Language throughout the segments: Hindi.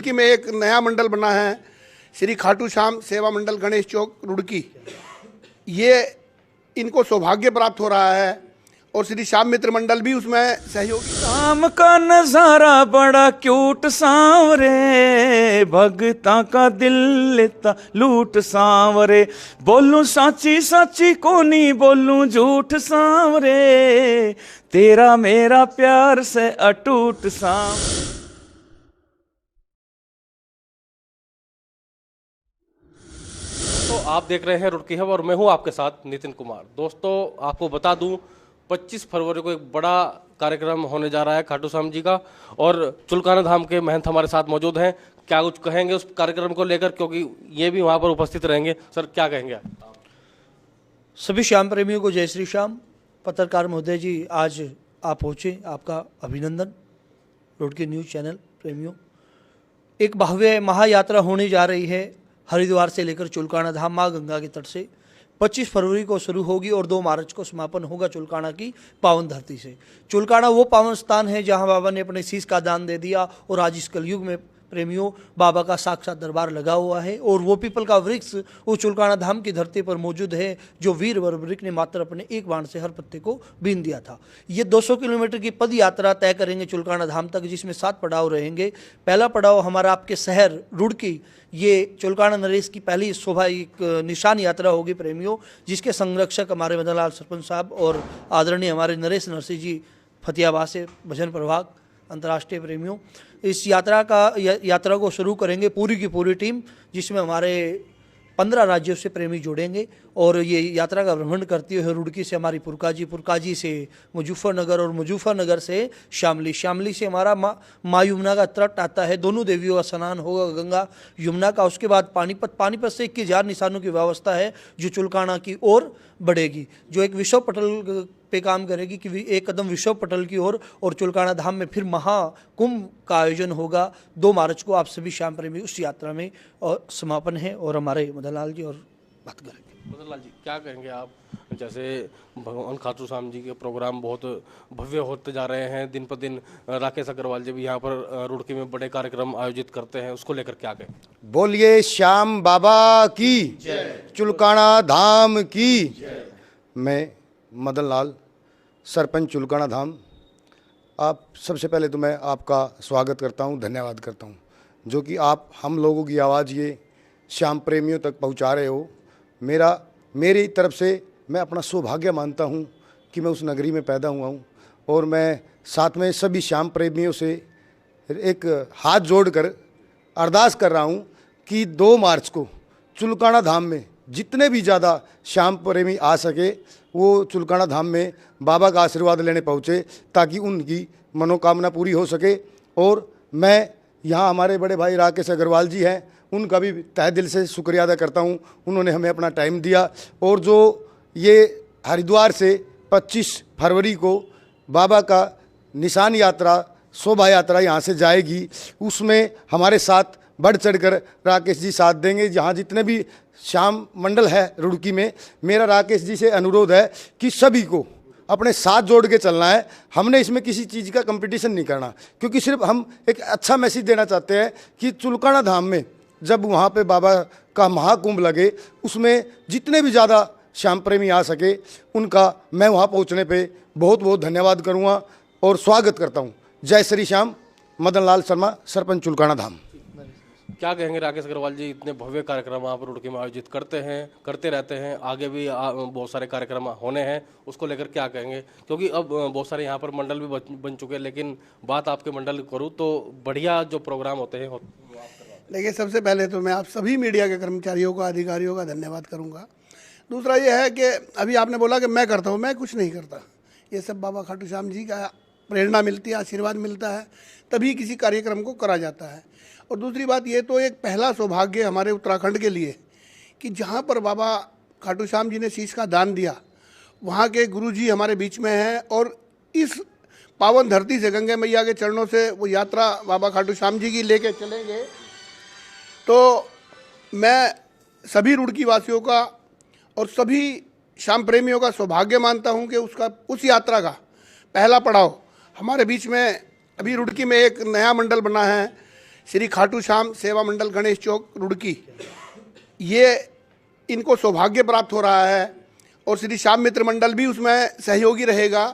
रुड़की में एक नया मंडल बना है, श्री खाटू श्याम सेवा मंडल गणेश चौक रुड़की। ये इनको सौभाग्य प्राप्त हो रहा है और श्री श्याम मित्र मंडल भी उसमें सहयोगी। शाम का नजारा बड़ा क्यूट सांवरे, भगता का दिल लेता लूट सांवरे, बोलूं साची साची कोनी बोलूं झूठ सांवरे, तेरा मेरा प्यार से अटूट सांवरे। तो आप देख रहे हैं रुड़की हब और मैं हूं आपके साथ नितिन कुमार। दोस्तों आपको बता दूं 25 फरवरी को एक बड़ा कार्यक्रम होने जा रहा है खाटू श्याम जी का, और चुलकाना धाम के महंत हमारे साथ मौजूद हैं। क्या कुछ कहेंगे उस कार्यक्रम को लेकर, क्योंकि ये भी वहां पर उपस्थित रहेंगे। सर क्या कहेंगे आप? सभी श्याम प्रेमियों को जय श्री श्याम। पत्रकार महोदय जी आज आप पहुँचे, आपका अभिनंदन। रुड़की न्यूज़ चैनल प्रेमियों, एक भव्य महायात्रा होने जा रही है हरिद्वार से लेकर चुलकाना धाम माँ गंगा के तट से। 25 फरवरी को शुरू होगी और 2 मार्च को समापन होगा चुलकाना की पावन धरती से। चुलकाना वो पावन स्थान है जहां बाबा ने अपने शीश का दान दे दिया और आज इस कलयुग में प्रेमियों बाबा का साक्षात दरबार लगा हुआ है। और वो पीपल का वृक्ष वो चुलकाना धाम की धरती पर मौजूद है जो वीर वृक्ष ने मात्र अपने एक बाण से हर पत्ते को बीन दिया था। ये 200 किलोमीटर की पद यात्रा तय करेंगे चुलकाना धाम तक, जिसमें 7 पड़ाव रहेंगे। पहला पड़ाव हमारा आपके शहर रुड़की, ये चुलकाना नरेश की पहली शोभा एक निशान यात्रा होगी प्रेमियों, जिसके संरक्षक हमारे मदन लाल सरपंच साहब और आदरणीय हमारे नरेश नरसिंह जी फतियाबाद से भजन प्रभाग अंतर्राष्ट्रीय प्रेमियों। इस यात्रा को शुरू करेंगे पूरी की पूरी टीम, जिसमें हमारे 15 राज्यों से प्रेमी जुड़ेंगे। और ये यात्रा का भ्रमण करती हुए रुड़की से हमारी पुरकाजी से मुजफ्फरनगर और मुजफ्फरनगर से शामली से हमारा माँ यमुना का तट आता है। दोनों देवियों का स्नान होगा गंगा यमुना का। उसके बाद पानीपत से 21,000 निशानों की व्यवस्था है जो चुलकाना की ओर बढ़ेगी, जो एक विश्व पटल पे काम करेगी कि एक कदम विश्व पटल की ओर। और चुलकाना धाम में फिर महाकुंभ का आयोजन होगा 2 मार्च को। आप सभी श्याम प्रेमी उस यात्रा में और समापन है और हमारे मदन लाल जी और बात करेंगे। मदन लाल जी क्या कहेंगे आप? जैसे भगवान खाटू श्याम जी के प्रोग्राम बहुत भव्य होते जा रहे हैं दिन पर दिन। राकेश अग्रवाल जी भी यहाँ पर रुड़की में बड़े कार्यक्रम आयोजित करते हैं, उसको लेकर क्या कहें? बोलिए श्याम बाबा की जय, चुलकाना धाम की जय। मैं मदन लाल सरपंच चुलकाना धाम, आप सबसे पहले तो मैं आपका स्वागत करता हूँ, धन्यवाद करता हूँ जो कि आप हम लोगों की आवाज़ ये श्याम प्रेमियों तक पहुँचा रहे हो। मेरी तरफ से मैं अपना सौभाग्य मानता हूँ कि मैं उस नगरी में पैदा हुआ हूँ। और मैं साथ में सभी श्याम प्रेमियों से एक हाथ जोड़कर अरदास कर रहा हूँ कि 2 मार्च को चुलकाना धाम में जितने भी ज़्यादा श्याम प्रेमी आ सके वो चुलकाना धाम में बाबा का आशीर्वाद लेने पहुँचे ताकि उनकी मनोकामना पूरी हो सके। और मैं यहाँ हमारे बड़े भाई राकेश अग्रवाल जी हैं, उनका भी तहे दिल से शुक्रिया अदा करता हूँ, उन्होंने हमें अपना टाइम दिया। और जो ये हरिद्वार से 25 फरवरी को बाबा का निशान यात्रा शोभा यात्रा यहाँ से जाएगी, उसमें हमारे साथ बढ़ चढ़कर राकेश जी साथ देंगे। जहाँ जितने भी श्याम मंडल है रुड़की में, मेरा राकेश जी से अनुरोध है कि सभी को अपने साथ जोड़ के चलना है। हमने इसमें किसी चीज़ का कंपटीशन नहीं करना, क्योंकि सिर्फ हम एक अच्छा मैसेज देना चाहते हैं कि चुलकाना धाम में जब वहाँ पे बाबा का महाकुंभ लगे, उसमें जितने भी ज़्यादा श्याम प्रेमी आ सके उनका मैं वहाँ पहुँचने पे बहुत बहुत धन्यवाद करूँगा और स्वागत करता हूँ। जय श्री श्याम। मदन लाल शर्मा, सरपंच चुलकाना धाम। क्या कहेंगे राकेश अग्रवाल जी? इतने भव्य कार्यक्रम आप रुड़की में आयोजित करते रहते हैं, आगे भी बहुत सारे कार्यक्रम होने हैं, उसको लेकर क्या कहेंगे? क्योंकि अब बहुत सारे यहाँ पर मंडल भी बन चुके हैं, लेकिन बात आपके मंडल की करूँ तो बढ़िया जो प्रोग्राम होते हैं। देखिए, सबसे पहले तो मैं आप सभी मीडिया के कर्मचारियों का, अधिकारियों का धन्यवाद करूंगा। दूसरा ये है कि अभी आपने बोला कि मैं करता हूँ, मैं कुछ नहीं करता। ये सब बाबा खाटू श्याम जी का प्रेरणा मिलती है, आशीर्वाद मिलता है, तभी किसी कार्यक्रम को करा जाता है। और दूसरी बात, ये तो एक पहला सौभाग्य हमारे उत्तराखंड के लिए कि जहाँ पर बाबा खाटू श्याम जी ने शीश का दान दिया, वहाँ के गुरुजी हमारे बीच में हैं। और इस पावन धरती से गंगा मैया के चरणों से वो यात्रा बाबा खाटू श्याम जी की लेके चलेंगे। तो मैं सभी रुड़की वासियों का और सभी श्याम प्रेमियों का सौभाग्य मानता हूं कि उस यात्रा का पहला पड़ाव हमारे बीच में अभी रुड़की में एक नया मंडल बना है, श्री खाटू श्याम सेवा मंडल गणेश चौक रुड़की, ये इनको सौभाग्य प्राप्त हो रहा है। और श्री श्याम मित्र मंडल भी उसमें सहयोगी रहेगा,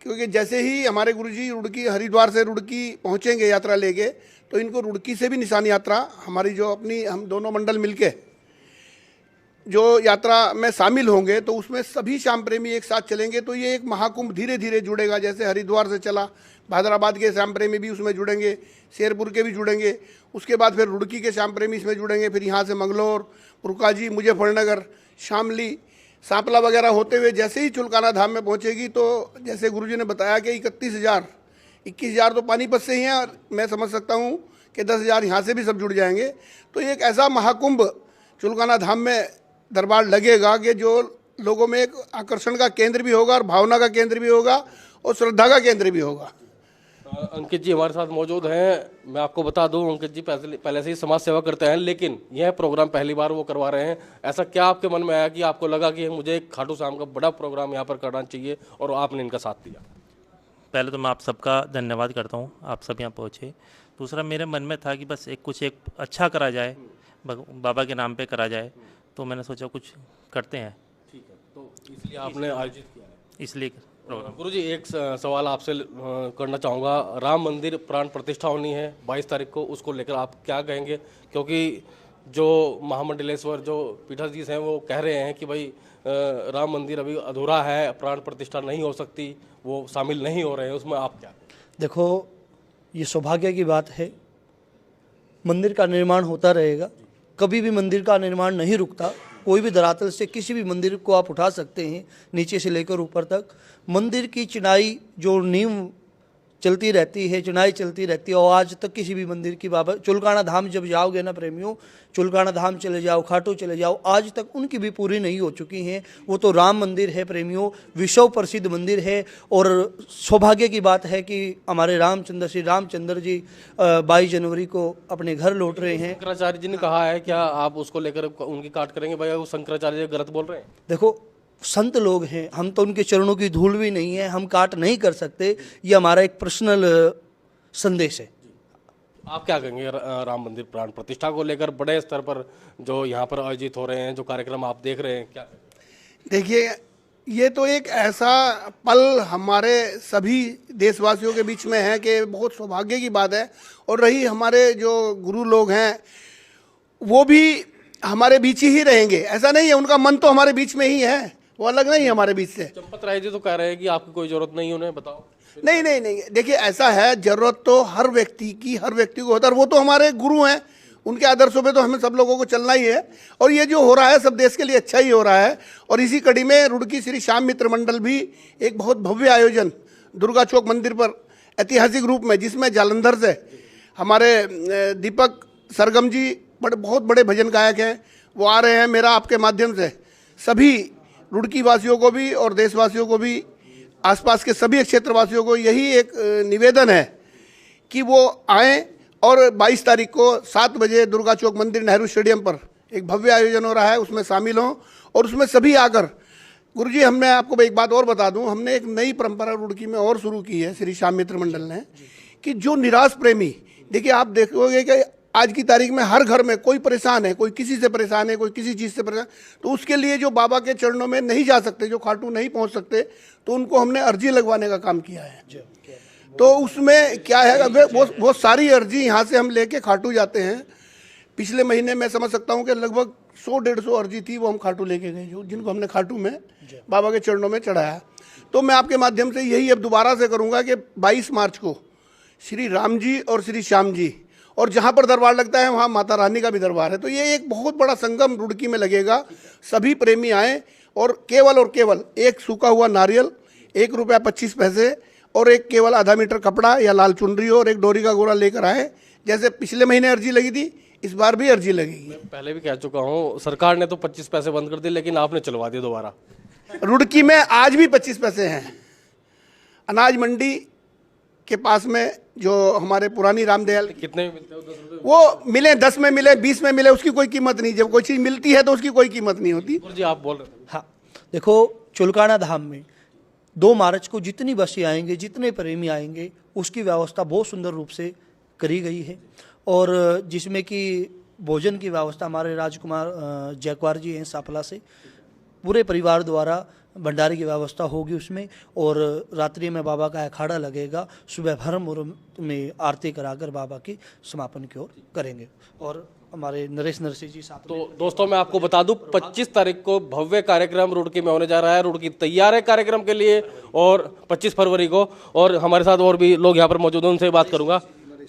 क्योंकि जैसे ही हमारे गुरुजी रुड़की हरिद्वार से रुड़की पहुंचेंगे यात्रा लेके, तो इनको रुड़की से भी निशान यात्रा हमारी जो अपनी हम दोनों मंडल मिलके जो यात्रा में शामिल होंगे, तो उसमें सभी श्याम प्रेमी एक साथ चलेंगे। तो ये एक महाकुंभ धीरे धीरे जुड़ेगा, जैसे हरिद्वार से चला, भादराबाद के श्याम प्रेमी भी उसमें जुड़ेंगे, शेरपुर के भी जुड़ेंगे, उसके बाद फिर रुड़की के श्याम प्रेमी इसमें जुड़ेंगे, फिर यहाँ से मंगलौर, पुरकाजी, मुजफ्फरनगर, शामली, सांपला वगैरह होते हुए जैसे ही चुलकाना धाम में पहुँचेगी, तो जैसे गुरुजी ने बताया कि 21,000 तो पानीपत से ही हैं, और मैं समझ सकता हूँ कि 10,000 यहाँ से भी सब जुड़ जाएंगे। तो ये एक ऐसा महाकुंभ चुलकाना धाम में दरबार लगेगा कि जो लोगों में एक आकर्षण का केंद्र भी होगा और भावना का केंद्र भी होगा और श्रद्धा का केंद्र भी होगा। अंकित जी हमारे साथ मौजूद हैं। मैं आपको बता दूं, अंकित जी पहले से ही समाज सेवा करते हैं, लेकिन यह प्रोग्राम पहली बार वो करवा रहे हैं। ऐसा क्या आपके मन में आया कि आपको लगा कि मुझे खाटू श्याम का बड़ा प्रोग्राम यहाँ पर करना चाहिए और आपने इनका साथ दिया? पहले तो मैं आप सबका धन्यवाद करता हूँ, आप सब यहाँ पहुँचे। दूसरा, मेरे मन में था कि बस एक अच्छा करा जाए, बाबा के नाम पे करा जाए, तो मैंने सोचा कुछ करते हैं। ठीक है, तो इसलिए आपने आयोजित किया है। इसलिए प्रोग्राम। गुरुजी एक सवाल आपसे करना चाहूँगा। राम मंदिर प्राण प्रतिष्ठा होनी है 22 तारीख को, उसको लेकर आप क्या कहेंगे? क्योंकि जो महामंडलेश्वर जो पीठाधीश हैं वो कह रहे हैं कि भाई राम मंदिर अभी अधूरा है, प्राण प्रतिष्ठा नहीं हो सकती, वो शामिल नहीं हो रहे हैं उसमें, आप क्या? देखो, ये सौभाग्य की बात है, मंदिर का निर्माण होता रहेगा, कभी भी मंदिर का निर्माण नहीं रुकता। कोई भी धरातल से किसी भी मंदिर को आप उठा सकते हैं, नीचे से लेकर ऊपर तक। मंदिर की चिनाई जो नींव चलती रहती है, चिनाई चलती रहती है, और आज तक किसी भी मंदिर की बाबा चुलकाना धाम जब जाओगे ना प्रेमियों, चुलकाना धाम चले जाओ, खाटू चले जाओ, आज तक उनकी भी पूरी नहीं हो चुकी हैं। वो तो राम मंदिर है प्रेमियों, विश्व प्रसिद्ध मंदिर है। और सौभाग्य की बात है कि हमारे रामचंद्र श्री रामचंद्र जी 22 जनवरी को अपने घर लौट रहे हैं। शंकराचार्य जी ने कहा है, क्या आप उसको लेकर उनकी काट करेंगे? भाई वो शंकराचार्य जी गलत बोल रहे हैं। देखो, संत लोग हैं, हम तो उनके चरणों की धूल भी नहीं है, हम काट नहीं कर सकते। ये हमारा एक पर्सनल संदेश है। आप क्या कहेंगे राम मंदिर प्राण प्रतिष्ठा को लेकर बड़े स्तर पर जो यहाँ पर आयोजित हो रहे हैं, जो कार्यक्रम आप देख रहे हैं, क्या? देखिए, ये तो एक ऐसा पल हमारे सभी देशवासियों के बीच में है कि बहुत सौभाग्य की बात है। और रही हमारे जो गुरु लोग हैं, वो भी हमारे बीच ही रहेंगे, ऐसा नहीं है, उनका मन तो हमारे बीच में ही है, वो अलग नहीं है हमारे बीच से। चंपत राय जी तो कह रहे हैं कि आपकी कोई जरूरत नहीं, उन्हें बताओ। नहीं नहीं नहीं, देखिए ऐसा है, जरूरत तो हर व्यक्ति को होता है, वो तो हमारे गुरु हैं, उनके आदर्शों पे तो हमें सब लोगों को चलना ही है। और ये जो हो रहा है सब देश के लिए अच्छा ही हो रहा है। और इसी कड़ी में रुड़की श्री श्याम मित्र मंडल भी एक बहुत भव्य आयोजन दुर्गा चौक मंदिर पर ऐतिहासिक रूप में, जिसमें जालंधर से हमारे दीपक सरगम जी बहुत बड़े भजन गायक हैं, वो आ रहे हैं। मेरा आपके माध्यम से सभी रुड़की वासियों को भी और देशवासियों को भी, आसपास के सभी क्षेत्रवासियों को यही एक निवेदन है कि वो आएँ और 22 तारीख को 7 बजे दुर्गा चौक मंदिर नेहरू स्टेडियम पर एक भव्य आयोजन हो रहा है, उसमें शामिल हों। और उसमें सभी आकर, गुरुजी हमने आपको एक बात और बता दूं, हमने एक नई परंपरा रुड़की में और शुरू की है श्री श्याम मित्र मंडल ने, कि जो निराश प्रेमी, देखिए आप देखोगे कि आज की तारीख में हर घर में कोई परेशान है, कोई किसी से परेशान है, कोई किसी चीज़ से परेशान, तो उसके लिए जो बाबा के चरणों में नहीं जा सकते, जो खाटू नहीं पहुंच सकते, तो उनको हमने अर्जी लगवाने का काम किया है। तो उसमें क्या है, वो सारी अर्जी यहाँ से हम लेके खाटू जाते हैं। पिछले महीने मैं समझ सकता हूँ कि लगभग 100-150 अर्जी थी, वो हम खाटू लेके गए, जो जिनको हमने खाटू में बाबा के चरणों में चढ़ाया। तो मैं आपके माध्यम से यही अब दोबारा से करूँगा कि 22 मार्च को श्री राम जी और श्री श्याम जी, और जहाँ पर दरबार लगता है वहाँ माता रानी का भी दरबार है, तो ये एक बहुत बड़ा संगम रुड़की में लगेगा। सभी प्रेमी आएँ और केवल एक सूखा हुआ नारियल, ₹1.25 और एक केवल आधा मीटर कपड़ा या लाल चुनरी और एक डोरी का गोला लेकर आए। जैसे पिछले महीने अर्जी लगी थी, इस बार भी अर्जी लगेगी। मैं पहले भी कह चुका हूँ, सरकार ने तो 25 पैसे बंद कर दिए, लेकिन आपने चलवा दिया दोबारा। रुड़की में आज भी 25 पैसे हैं। अनाज मंडी के पास में जो हमारे पुरानी रामदयाल, कितने में मिलते हैं? 10 रुपये। वो मिले, 10 में मिले, 20 में मिले, उसकी कोई कीमत नहीं। जब कोई चीज़ मिलती है तो उसकी कोई कीमत नहीं होती। जी आप बोल रहे थे। हाँ, देखो, चुलकाना धाम में 2 मार्च को जितनी बसें आएंगे, जितने प्रेमी आएंगे, उसकी व्यवस्था बहुत सुंदर रूप से करी गई है। और जिसमें कि भोजन की व्यवस्था हमारे राजकुमार जयकुमार जी हैं सापला से, पूरे परिवार द्वारा भंडारे की व्यवस्था होगी उसमें। और रात्रि में बाबा का अखाड़ा लगेगा, सुबह भर मुहूर्त में आरती कराकर बाबा की समापन की ओर करेंगे। और हमारे नरेश नरसिंह जी साथ तो दोस्तों मैं आपको बता दूं 25 तारीख को भव्य कार्यक्रम रुड़की में होने जा रहा है। रुड़की तैयार है कार्यक्रम के लिए, और 25 फरवरी को। और हमारे साथ और भी लोग यहाँ पर मौजूद हैं, उनसे बात करूंगा।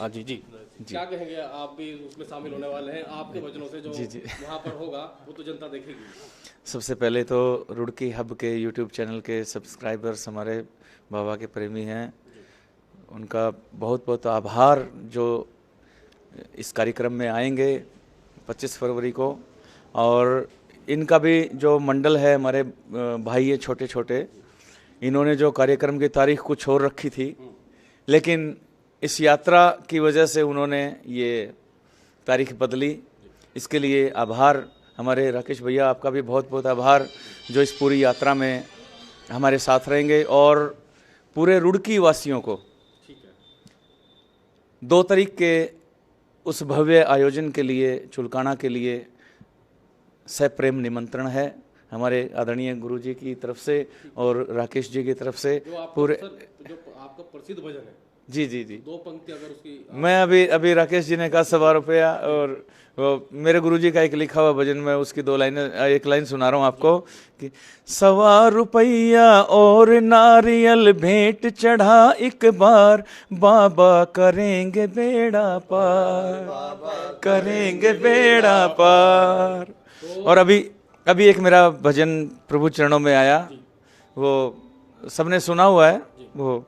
हाँ जी जी क्या कहेंगे, आप भी उसमें शामिल होने वाले हैं, आपके वचनों से जो वहाँ पर होगा वो तो जनता देखेगी। सबसे पहले तो रुड़की हब के यूट्यूब चैनल के सब्सक्राइबर्स हमारे बाबा के प्रेमी हैं, उनका बहुत बहुत आभार जो इस कार्यक्रम में आएंगे 25 फरवरी को। और इनका भी जो मंडल है, हमारे भाई है छोटे छोटे, इन्होंने जो कार्यक्रम की तारीख कुछ और रखी थी, लेकिन इस यात्रा की वजह से उन्होंने ये तारीख बदली। इसके लिए आभार हमारे राकेश भैया, आपका भी बहुत बहुत आभार जो इस पूरी यात्रा में हमारे साथ रहेंगे। और पूरे रुड़की वासियों को 2 तारीख के उस भव्य आयोजन के लिए, चुलकाना के लिए सप्रेम निमंत्रण है हमारे आदरणीय गुरु जी की तरफ से और राकेश जी की तरफ से। पूरे जो आपका प्रसिद्ध भजन है, जी जी जी 2 पंक्ति अगर उसकी मैं अभी राकेश जी ने कहा 1.25 रुपया, और वो मेरे गुरुजी का एक लिखा हुआ भजन, मैं उसकी 2 लाइनें, एक लाइन सुना रहा हूँ आपको कि 1.25 रुपया और नारियल भेंट चढ़ा एक बार, बाबा करेंगे बेड़ा पार, करेंगे बेड़ा पार। और अभी एक मेरा भजन प्रभु चरणों में आया, वो सबने सुना हुआ है, वो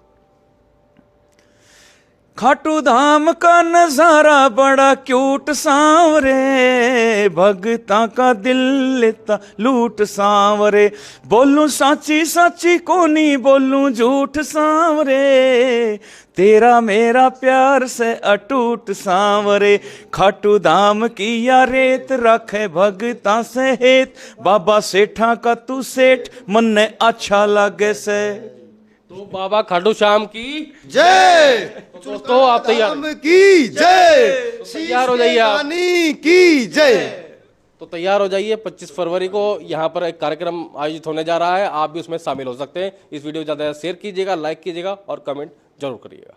खाटू धाम का नजारा बड़ा क्यूट सांवरे, भगता का दिल लेता लूट सांवरे, बोलूं साची साची कोनी बोलूं झूठ सांवरे, तेरा मेरा प्यार से अटूट सांवरे, खाटू धाम की या रेत रखे भगता से हेत, बाबा सेठा का तू सेठ मन ने अच्छा लागे से। तो बाबा खाटू श्याम की जय, दोस्तों आप तैयार की जय, तैयार हो जाइए आप। रानी की जय। तो तैयार हो जाइए, 25 फरवरी को यहाँ पर एक कार्यक्रम आयोजित होने जा रहा है, आप भी उसमें शामिल हो सकते हैं। इस वीडियो को ज़्यादा शेयर कीजिएगा, लाइक कीजिएगा और कमेंट जरूर करिएगा।